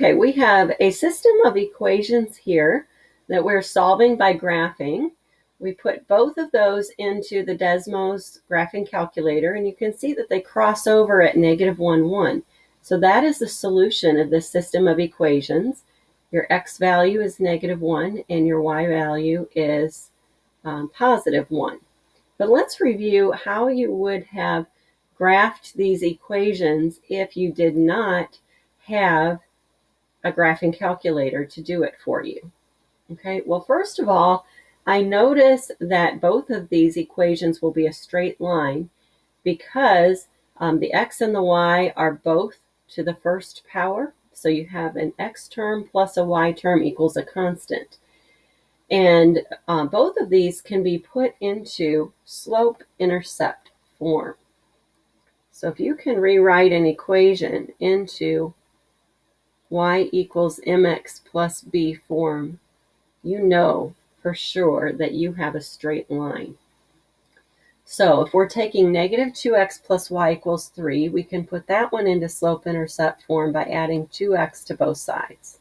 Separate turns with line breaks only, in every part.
Okay, we have a system of equations here that we're solving by graphing. We put both of those into the Desmos graphing calculator, and you can see that they cross over at -1, 1. So that is the solution of this system of equations. Your x value is -1, and your y value is +1. But let's review how you would have graphed these equations if you did not have a graphing calculator to do it for you. Okay, well, first of all, I notice that both of these equations will be a straight line because the x and the y are both to the first power. So you have an x term plus a y term equals a constant. And both of these can be put into slope-intercept form. So if you can rewrite an equation into y equals mx plus b form, you know for sure that you have a straight line. So if we're taking -2x plus y equals 3, we can put that one into slope-intercept form by adding 2x to both sides.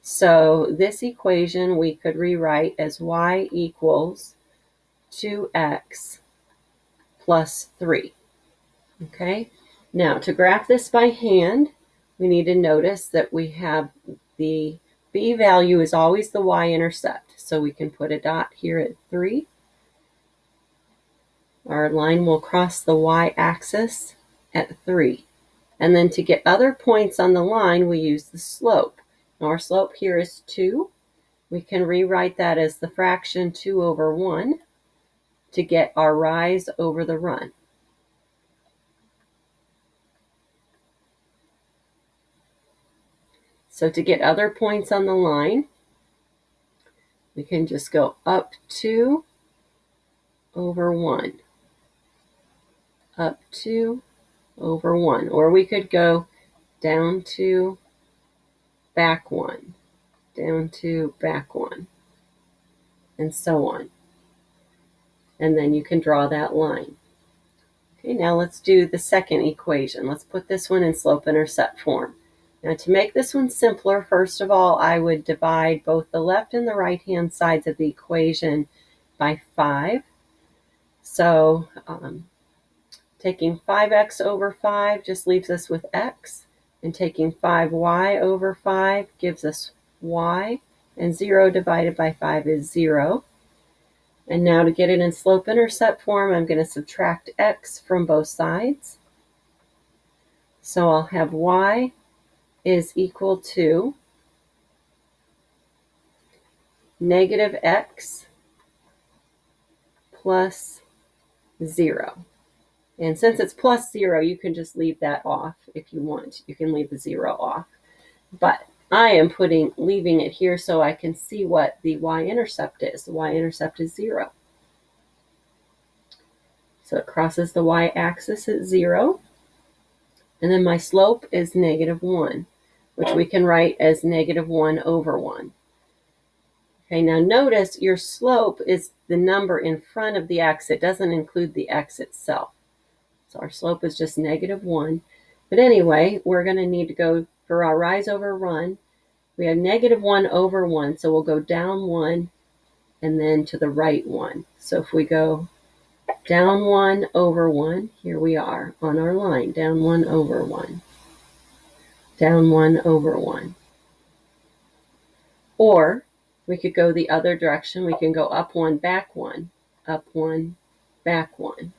So this equation we could rewrite as y equals 2x plus 3. Okay, now to graph this by hand, we need to notice that we have the b value is always the y-intercept. So we can put a dot here at 3. Our line will cross the y-axis at 3. And then to get other points on the line, we use the slope. Now our slope here is 2. We can rewrite that as the fraction 2 over 1 to get our rise over the run. So to get other points on the line, we can just go up 2 over 1, up 2 over 1, or we could go down 2, back 1, down 2, back 1, and so on. And then you can draw that line. Okay, now let's do the second equation. Let's put this one in slope-intercept form. Now to make this one simpler, first of all, I would divide both the left and the right-hand sides of the equation by 5. So taking 5x over 5 just leaves us with x, and taking 5y over 5 gives us y, and 0 divided by 5 is 0. And now to get it in slope-intercept form, I'm going to subtract x from both sides. So I'll have y is equal to -x plus 0. And since it's plus 0, you can just leave that off if you want. You can leave the 0 off. But I am leaving it here so I can see what the y-intercept is. The y-intercept is 0. So it crosses the y-axis at 0. And then my slope is -1, which we can write as -1 over 1. Okay, now notice your slope is the number in front of the x. It doesn't include the x itself. So our slope is just -1. But anyway, we're going to need to go for our rise over run. We have -1 over 1, so we'll go down 1 and then to the right 1. So if we go down 1 over 1, here we are on our line, down 1 over 1, down 1 over 1. Or we could go the other direction. We can go up 1, back 1, up 1, back 1,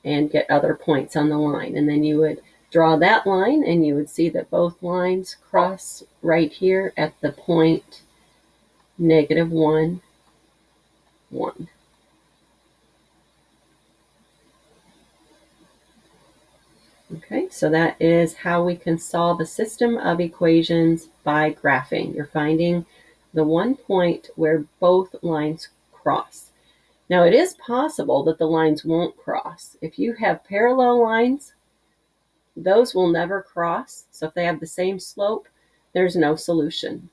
and get other points on the line. And then you would draw that line, and you would see that both lines cross right here at the point -1, 1. Okay, so that is how we can solve a system of equations by graphing. You're finding the one point where both lines cross. Now, it is possible that the lines won't cross. If you have parallel lines, those will never cross. So if they have the same slope, there's no solution.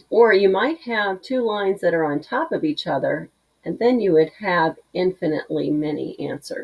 Or you might have two lines that are on top of each other, and then you would have infinitely many answers.